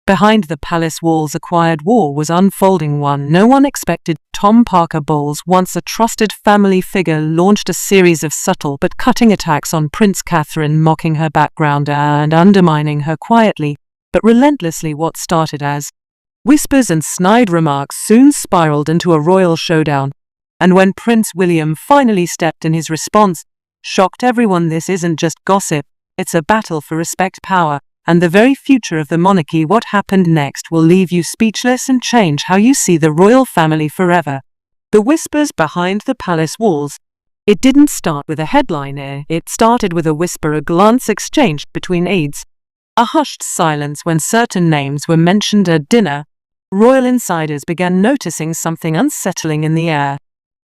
Behind the palace walls, a quiet war was unfolding. One no one expected. Tom Parker Bowles, once a trusted family figure, launched a series of subtle but cutting attacks on Prince Catherine, mocking her background and undermining her quietly but relentlessly. What started as whispers and snide remarks soon spiraled into a royal showdown, and when Prince William finally stepped in, his response shocked everyone. This isn't just gossip, it's a battle for respect, power, and the very future of the monarchy. What happened next will leave you speechless and change how you see the royal family forever. The whispers behind the palace walls. It didn't start with a headline, it started with a whisper, a glance exchanged between aides, a hushed silence when certain names were mentioned at dinner. Royal insiders began noticing something unsettling in the air.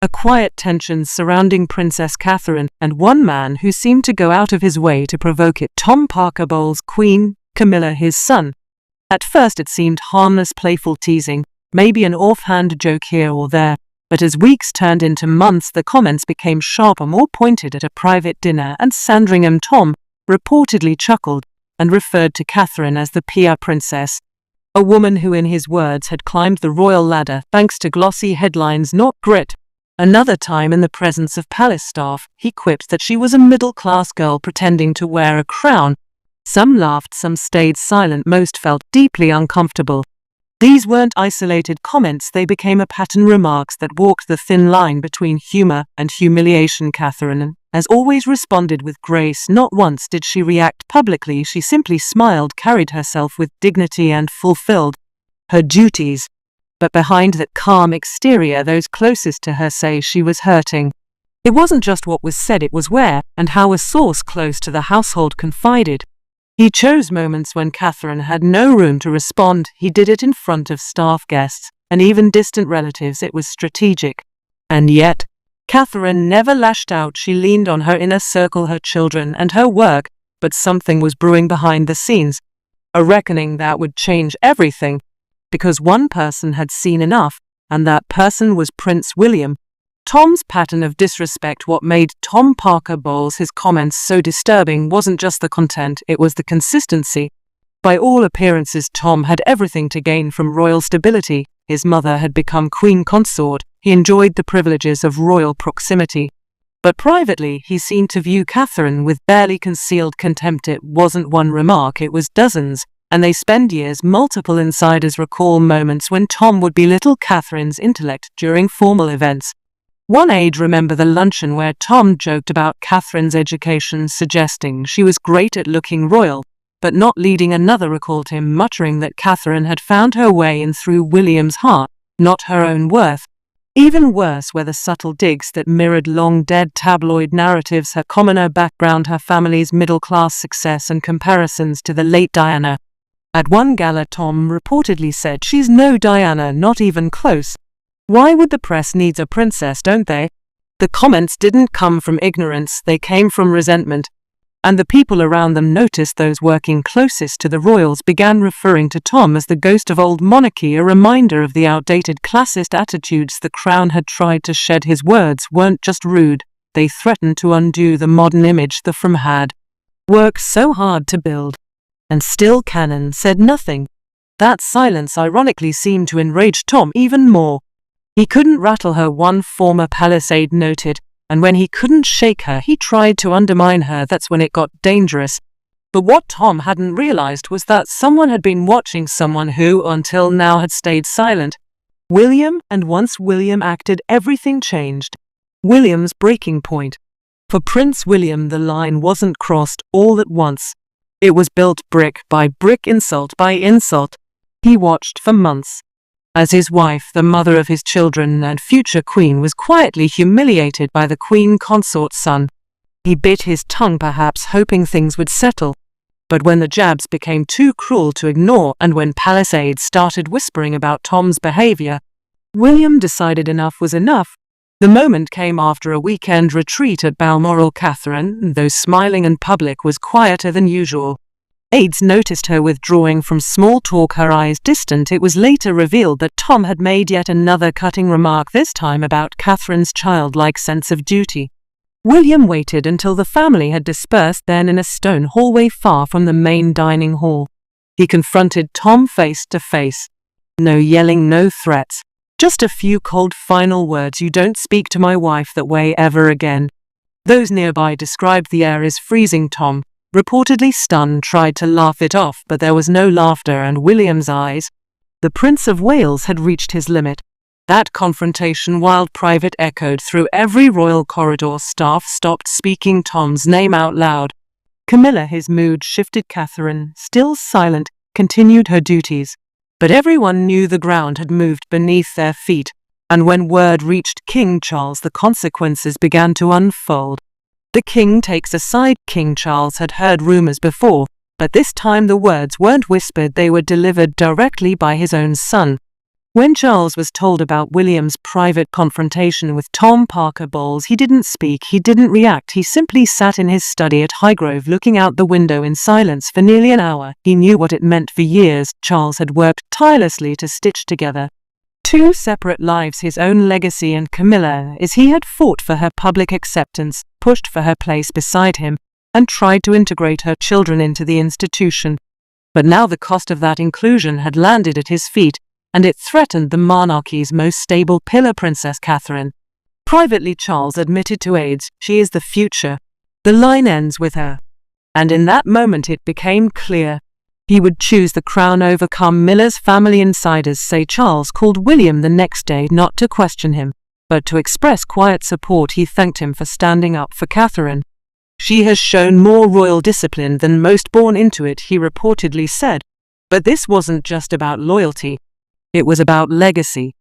A quiet tension surrounding Princess Catherine, and one man who seemed to go out of his way to provoke it: Tom Parker Bowles, Queen Camilla, his son. At first it seemed harmless, playful teasing, maybe an offhand joke here or there, but as weeks turned into months, the comments became sharper, more pointed. At a private dinner at Sandringham, Tom reportedly chuckled and referred to Catherine as the PR princess, a woman who, in his words, had climbed the royal ladder thanks to glossy headlines, not grit. Another time, in the presence of palace staff, he quipped that she was a middle-class girl pretending to wear a crown. Some laughed, some stayed silent, most felt deeply uncomfortable. These weren't isolated comments, they became a pattern, remarks that walked the thin line between humor and humiliation. Catherine, as always, responded with grace. Not once did she react publicly, she simply smiled, carried herself with dignity, and fulfilled her duties. But behind that calm exterior, those closest to her say she was hurting. It wasn't just what was said, it was where and how a source close to the household confided. He chose moments when Catherine had no room to respond. He did it in front of staff, guests, and even distant relatives. It was strategic. And yet, Catherine never lashed out. She leaned on her inner circle, her children, and her work. But something was brewing behind the scenes. A reckoning that would change everything. Because one person had seen enough, and that person was Prince William. Tom's pattern of disrespect. What made Tom Parker Bowles' his comments so disturbing wasn't just the content, it was the consistency. By all appearances, Tom had everything to gain from royal stability. His mother had become queen consort. He enjoyed the privileges of royal proximity. But privately, he seemed to view Catherine with barely concealed contempt. It wasn't one remark, it was dozens. And they spend years. Multiple insiders recall moments when Tom would belittle Catherine's intellect during formal events. One aide remembered the luncheon where Tom joked about Catherine's education, suggesting she was great at looking royal, but not leading. Another recalled him muttering that Catherine had found her way in through William's heart, not her own worth. Even worse were the subtle digs that mirrored long-dead tabloid narratives: her commoner background, her family's middle-class success, and comparisons to the late Diana. At one gala, Tom reportedly said, "She's no Diana, not even close. Why would the press need a princess, don't they?" The comments didn't come from ignorance, they came from resentment. And the people around them noticed. Those working closest to the royals began referring to Tom as the ghost of old monarchy, a reminder of the outdated classist attitudes the crown had tried to shed. His words weren't just rude, they threatened to undo the modern image the firm had worked so hard to build. And still Cannon said nothing. That silence ironically seemed to enrage Tom even more. He couldn't rattle her, one former palace aide noted, and when he couldn't shake her, he tried to undermine her. That's when it got dangerous. But what Tom hadn't realized was that someone had been watching, someone who, until now, had stayed silent. William, and once William acted, everything changed. William's breaking point. For Prince William, the line wasn't crossed all at once. It was built brick by brick, insult by insult. He watched for months as his wife, the mother of his children and future queen, was quietly humiliated by the queen consort's son. He bit his tongue, perhaps hoping things would settle. But when the jabs became too cruel to ignore, and when palace aides started whispering about Tom's behavior, William decided enough was enough. The moment came after a weekend retreat at Balmoral. Catherine, though smiling in public, was quieter than usual. Aides noticed her withdrawing from small talk, her eyes distant. It was later revealed that Tom had made yet another cutting remark, this time about Catherine's childlike sense of duty. William waited until the family had dispersed, then in a stone hallway far from the main dining hall, He confronted Tom face to face. No yelling, no threats. Just a few cold final words: "You don't speak to my wife that way ever again." Those nearby described the air as freezing. Tom, reportedly stunned, tried to laugh it off, but there was no laughter, and William's eyes. The Prince of Wales had reached his limit. That confrontation, wild private, echoed through every royal corridor. Staff stopped speaking Tom's name out loud. Camilla, his mood shifted. Catherine, still silent, continued her duties. But everyone knew the ground had moved beneath their feet, and when word reached King Charles, the consequences began to unfold. The king takes a side. King Charles had heard rumors before, but this time the words weren't whispered, they were delivered directly by his own son. When Charles was told about William's private confrontation with Tom Parker Bowles, he didn't speak, he didn't react, he simply sat in his study at Highgrove looking out the window in silence for nearly an hour. He knew what it meant. For years, Charles had worked tirelessly to stitch together two separate lives, his own legacy and Camilla, as he had fought for her public acceptance, pushed for her place beside him, and tried to integrate her children into the institution. But now the cost of that inclusion had landed at his feet, and it threatened the monarchy's most stable pillar, Princess Catherine. Privately, Charles admitted to aides, "She is the future. The line ends with her." And in that moment it became clear. He would choose the crown over Camilla's family. Insiders say Charles called William the next day, not to question him, but to express quiet support. He thanked him for standing up for Catherine. "She has shown more royal discipline than most born into it," he reportedly said. But this wasn't just about loyalty. It was about legacy.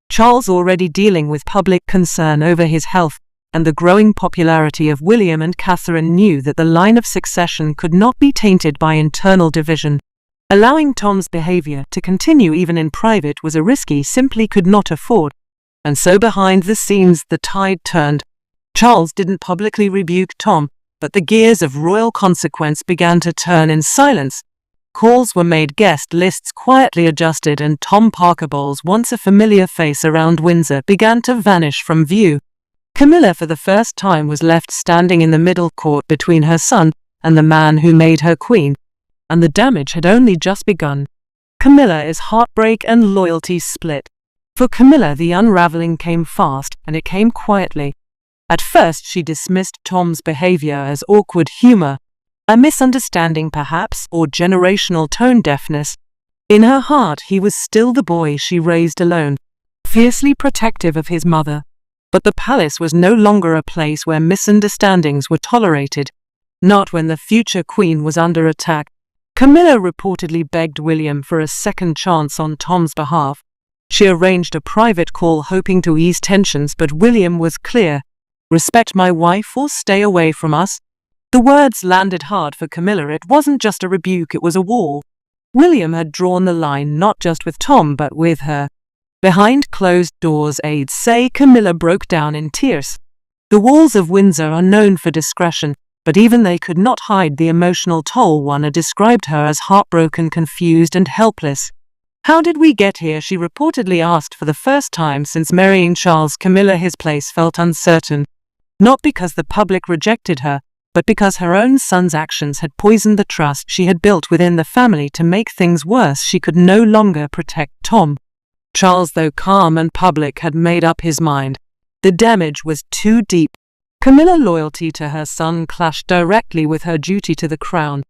Charles, already dealing with public concern over his health and the growing popularity of William and Catherine, knew that the line of succession could not be tainted by internal division. Allowing Tom's behavior to continue even in private was a risk he simply could not afford. And so behind the scenes the tide turned. Charles didn't publicly rebuke Tom, but the gears of royal consequence began to turn in silence. Calls were made, guest lists quietly adjusted, and Tom Parker Bowles, once a familiar face around Windsor, began to vanish from view. Camilla, for the first time, was left standing in the middle court between her son and the man who made her queen. And the damage had only just begun. Camilla's heartbreak and loyalty split. For Camilla, the unraveling came fast, and it came quietly. At first she dismissed Tom's behavior as awkward humor, a misunderstanding perhaps, or generational tone deafness. In her heart he was still the boy she raised alone, fiercely protective of his mother. But the palace was no longer a place where misunderstandings were tolerated. Not when the future queen was under attack. Camilla reportedly begged William for a second chance on Tom's behalf. She arranged a private call hoping to ease tensions, but William was clear: "Respect my wife or stay away from us." The words landed hard for Camilla. It wasn't just a rebuke, it was a wall. William had drawn the line not just with Tom but with her. Behind closed doors, aides say Camilla broke down in tears. The walls of Windsor are known for discretion, but even they could not hide the emotional toll. One had described her as heartbroken, confused and helpless. "How did we get here?" she reportedly asked. For the first time since marrying Charles, Camilla, his place felt uncertain. Not because the public rejected her, but because her own son's actions had poisoned the trust she had built within the family. To make things worse, she could no longer protect Tom. Charles, though calm and public, had made up his mind. The damage was too deep. Camilla's loyalty to her son clashed directly with her duty to the crown,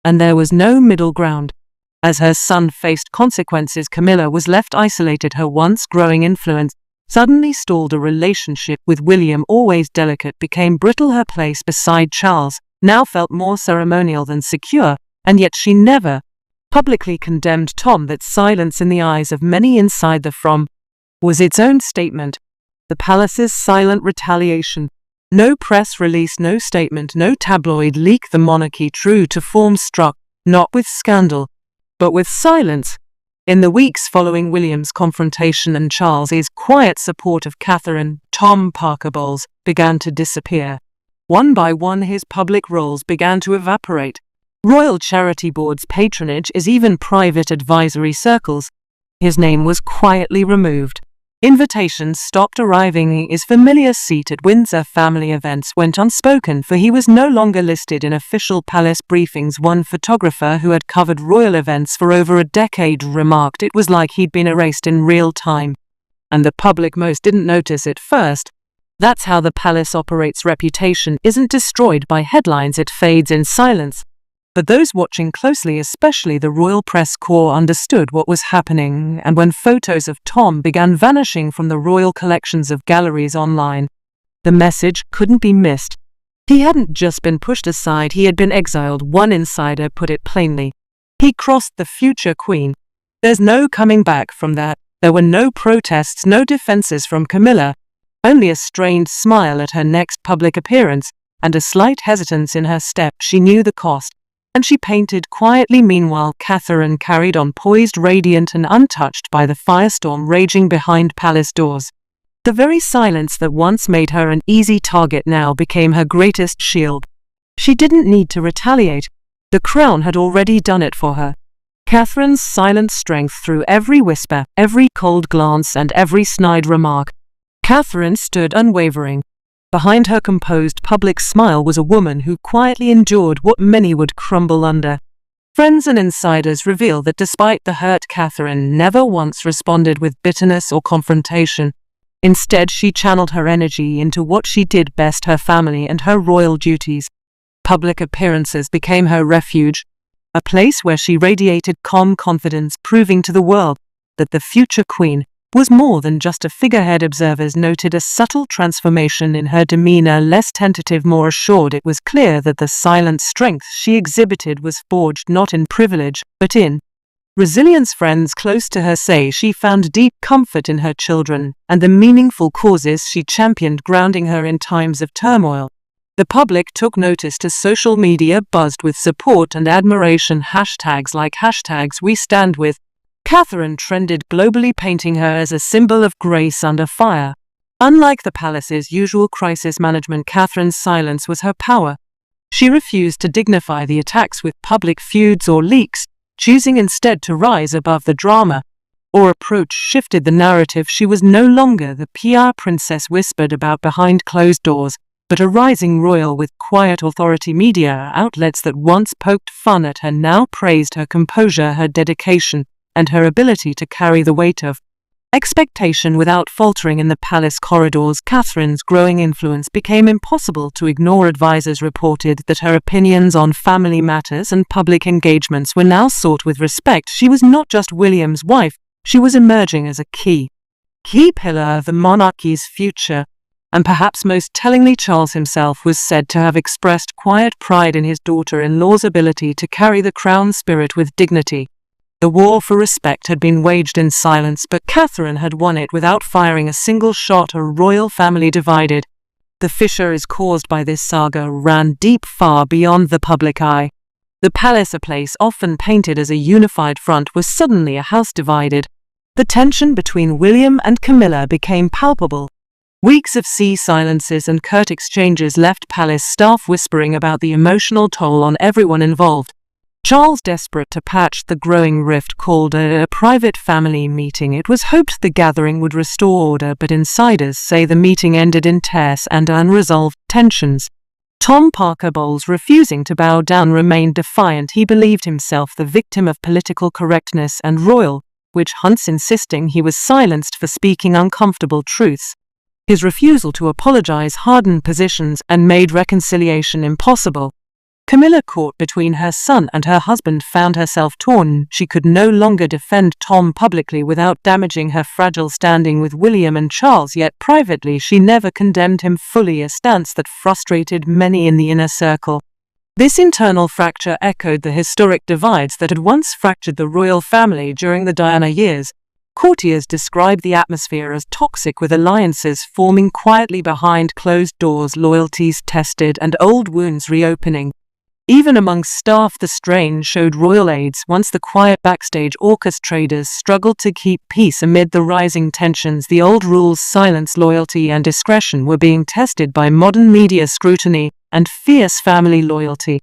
and there was no middle ground. As her son faced consequences, Camilla was left isolated. Her once growing influence suddenly stalled. A relationship with William, always delicate, became brittle. Her place beside Charles now felt more ceremonial than secure, and yet she never publicly condemned Tom. That silence, in the eyes of many inside the From, was its own statement. The palace's silent retaliation. No press release, no statement, no tabloid leak. The monarchy, true to form, struck not with scandal, but with silence. In the weeks following William's confrontation and Charles's quiet support of Catherine, Tom Parker Bowles began to disappear. One by one his public roles began to evaporate. Royal charity boards, patronage, as even private advisory circles. His name was quietly removed. Invitations stopped arriving. His familiar seat at Windsor family events went unspoken, for he was no longer listed in official palace briefings. One photographer who had covered royal events for over a decade remarked it was like he'd been erased in real time. And the public most didn't notice it first. That's how the palace operates. Reputation isn't destroyed by headlines, it fades in silence. But those watching closely, especially the royal press corps, understood what was happening, and when photos of Tom began vanishing from the royal collections of galleries online, the message couldn't be missed. He hadn't just been pushed aside, he had been exiled. One insider put it plainly. He crossed the future queen. There's no coming back from that. There were no protests, no defenses from Camilla, only a strained smile at her next public appearance, and a slight hesitance in her step. She knew the cost, and she painted quietly. Meanwhile, Catherine carried on, poised, radiant and untouched by the firestorm raging behind palace doors. The very silence that once made her an easy target now became her greatest shield. She didn't need to retaliate. The crown had already done it for her. Catherine's silent strength through every whisper, every cold glance and every snide remark. Catherine stood unwavering. Behind her composed public smile was a woman who quietly endured what many would crumble under. Friends and insiders reveal that despite the hurt, Catherine never once responded with bitterness or confrontation. Instead, she channeled her energy into what she did best: her family and her royal duties. Public appearances became her refuge, a place where she radiated calm confidence, proving to the world that the future queen was more than just a figurehead. Observers noted a subtle transformation in her demeanor, less tentative, more assured. It was clear that the silent strength she exhibited was forged not in privilege, but in resilience. Friends close to her say she found deep comfort in her children and the meaningful causes she championed, grounding her in times of turmoil. The public took notice as social media buzzed with support and admiration. Hashtags like #WeStandWith Catherine trended globally, painting her as a symbol of grace under fire. Unlike the palace's usual crisis management, Catherine's silence was her power. She refused to dignify the attacks with public feuds or leaks, choosing instead to rise above the drama. Her approach shifted the narrative. She was no longer the PR princess whispered about behind closed doors, but a rising royal with quiet authority. Media outlets that once poked fun at her now praised her composure, her dedication, and her ability to carry the weight of expectation without faltering. In the palace corridors, Catherine's growing influence became impossible to ignore. Advisors reported that her opinions on family matters and public engagements were now sought with respect. She was not just William's wife, she was emerging as a key pillar of the monarchy's future. And perhaps most tellingly, Charles himself was said to have expressed quiet pride in his daughter-in-law's ability to carry the crown spirit with dignity. The war for respect had been waged in silence, but Catherine had won it without firing a single shot. A royal family divided. The fissures caused by this saga ran deep, far beyond the public eye. The palace, a place often painted as a unified front, was suddenly a house divided. The tension between William and Camilla became palpable. Weeks of silences and curt exchanges left palace staff whispering about the emotional toll on everyone involved. Charles, desperate to patch the growing rift, called a private family meeting. It was hoped the gathering would restore order, but insiders say the meeting ended in tears and unresolved tensions. Tom Parker Bowles, refusing to bow down, remained defiant. He believed himself the victim of political correctness and royal witch hunts, insisting he was silenced for speaking uncomfortable truths. His refusal to apologize hardened positions and made reconciliation impossible. Camilla, caught between her son and her husband, found herself torn. She could no longer defend Tom publicly without damaging her fragile standing with William and Charles, yet privately she never condemned him fully, a stance that frustrated many in the inner circle. This internal fracture echoed the historic divides that had once fractured the royal family during the Diana years. Courtiers described the atmosphere as toxic, with alliances forming quietly behind closed doors, loyalties tested, and old wounds reopening. Even among staff, the strain showed. Royal aides, once the quiet backstage orchestrators, struggled to keep peace amid the rising tensions. The old rules, silence, loyalty, and discretion, were being tested by modern media scrutiny and fierce family loyalty.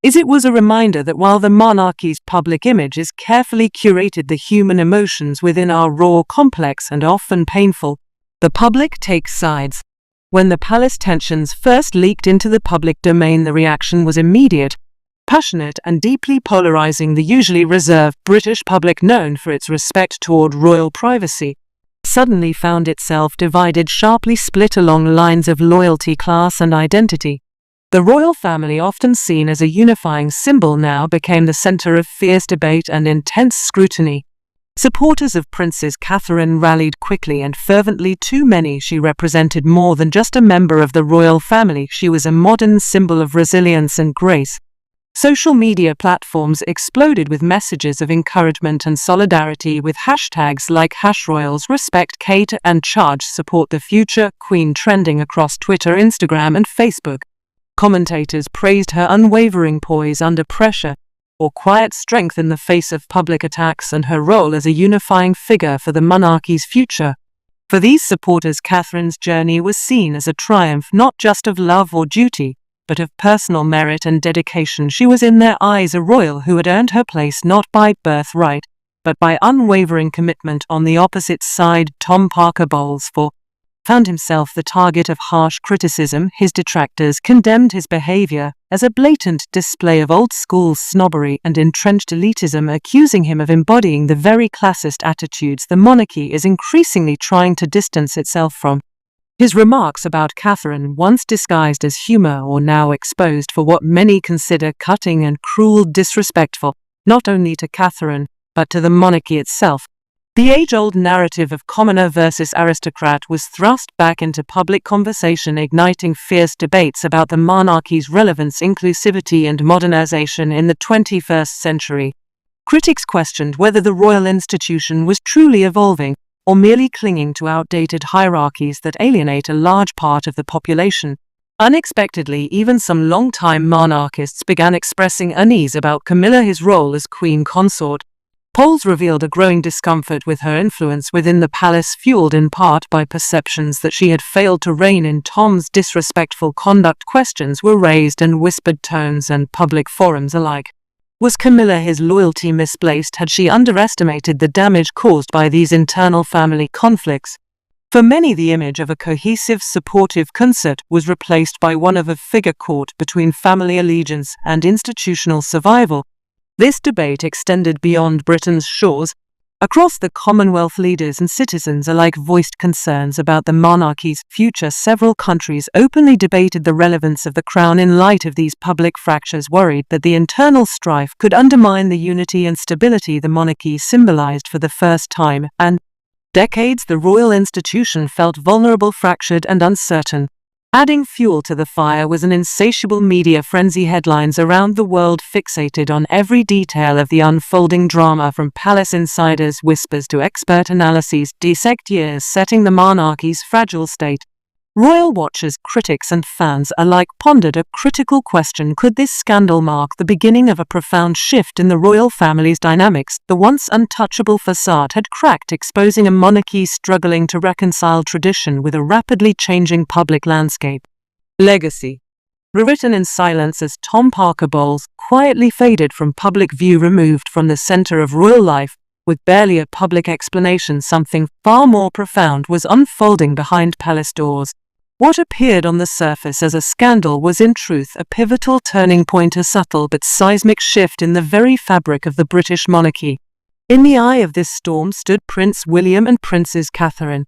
It was a reminder that while the monarchy's public image is carefully curated, the human emotions within are raw, complex, and often painful. The public takes sides. When the palace tensions first leaked into the public domain, the reaction was immediate, passionate, and deeply polarizing. The usually reserved British public, known for its respect toward royal privacy, suddenly found itself divided, sharply split along lines of loyalty, class, and identity. The royal family, often seen as a unifying symbol, now became the center of fierce debate and intense scrutiny. Supporters of Princess Catherine rallied quickly and fervently. To many, she represented more than just a member of the royal family. She was a modern symbol of resilience and grace. Social media platforms exploded with messages of encouragement and solidarity, with hashtags like #Royals Respect Kate and #Charge Support the Future Queen trending across Twitter, Instagram, and Facebook. Commentators praised her unwavering poise under pressure, or quiet strength in the face of public attacks, and her role as a unifying figure for the monarchy's future. For these supporters, Catherine's journey was seen as a triumph not just of love or duty, but of personal merit and dedication. She was in their eyes a royal who had earned her place not by birthright, but by unwavering commitment. On the opposite side, Tom Parker Bowles found himself the target of harsh criticism. His detractors condemned his behavior as a blatant display of old-school snobbery and entrenched elitism, accusing him of embodying the very classist attitudes the monarchy is increasingly trying to distance itself from. His remarks about Catherine, once disguised as humor, or now exposed for what many consider cutting and cruel, disrespectful, not only to Catherine, but to the monarchy itself. The age-old narrative of commoner versus aristocrat was thrust back into public conversation, igniting fierce debates about the monarchy's relevance, inclusivity, and modernization in the 21st century. Critics questioned whether the royal institution was truly evolving, or merely clinging to outdated hierarchies that alienate a large part of the population. Unexpectedly, even some long-time monarchists began expressing unease about Camilla, his role as queen consort. Polls revealed a growing discomfort with her influence within the palace, fueled in part by perceptions that she had failed to rein in Tom's disrespectful conduct. Questions were raised in whispered tones and public forums alike. Was Camilla, his loyalty, misplaced? Had she underestimated the damage caused by these internal family conflicts? For many, the image of a cohesive, supportive consort was replaced by one of a figure caught between family allegiance and institutional survival. This debate extended beyond Britain's shores. Across the Commonwealth, leaders and citizens alike voiced concerns about the monarchy's future. Several countries openly debated the relevance of the crown in light of these public fractures, worried that the internal strife could undermine the unity and stability the monarchy symbolized. For the first time in decades, the royal institution felt vulnerable, fractured, and uncertain. Adding fuel to the fire was an insatiable media frenzy. Headlines around the world fixated on every detail of the unfolding drama, from palace insiders' whispers to expert analyses dissect years setting the monarchy's fragile state. Royal watchers, critics, and fans alike pondered a critical question: could this scandal mark the beginning of a profound shift in the royal family's dynamics? The once untouchable facade had cracked, exposing a monarchy struggling to reconcile tradition with a rapidly changing public landscape. Legacy. Rewritten in silence as Tom Parker Bowles quietly faded from public view, removed from the center of royal life, with barely a public explanation, something far more profound was unfolding behind palace doors. What appeared on the surface as a scandal was in truth a pivotal turning point, a subtle but seismic shift in the very fabric of the British monarchy. In the eye of this storm stood Prince William and Princess Catherine.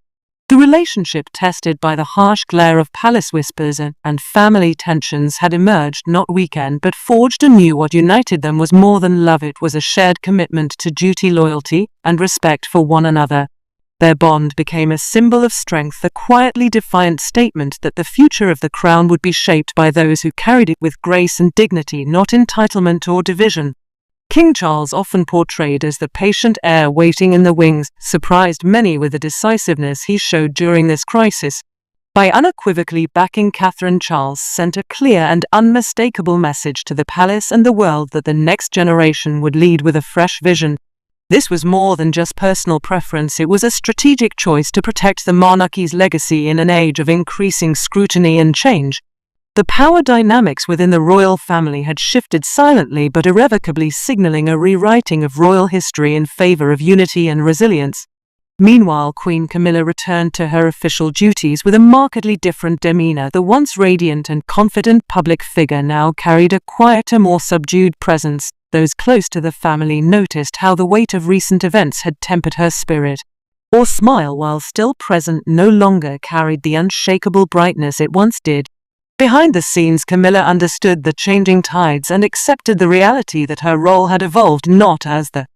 The relationship, tested by the harsh glare of palace whispers and family tensions, had emerged not weakened but forged anew. What united them was more than love. It was a shared commitment to duty, loyalty, and respect for one another. Their bond became a symbol of strength, a quietly defiant statement that the future of the crown would be shaped by those who carried it with grace and dignity, not entitlement or division. King Charles, often portrayed as the patient heir waiting in the wings, surprised many with the decisiveness he showed during this crisis. By unequivocally backing Catherine, Charles sent a clear and unmistakable message to the palace and the world that the next generation would lead with a fresh vision. This was more than just personal preference. It was a strategic choice to protect the monarchy's legacy in an age of increasing scrutiny and change. The power dynamics within the royal family had shifted silently but irrevocably, signaling a rewriting of royal history in favor of unity and resilience. Meanwhile, Queen Camilla returned to her official duties with a markedly different demeanor. The once radiant and confident public figure now carried a quieter, more subdued presence. Those close to the family noticed how the weight of recent events had tempered her spirit. Her smile, while still present, no longer carried the unshakable brightness it once did. Behind the scenes, Camilla understood the changing tides and accepted the reality that her role had evolved not as the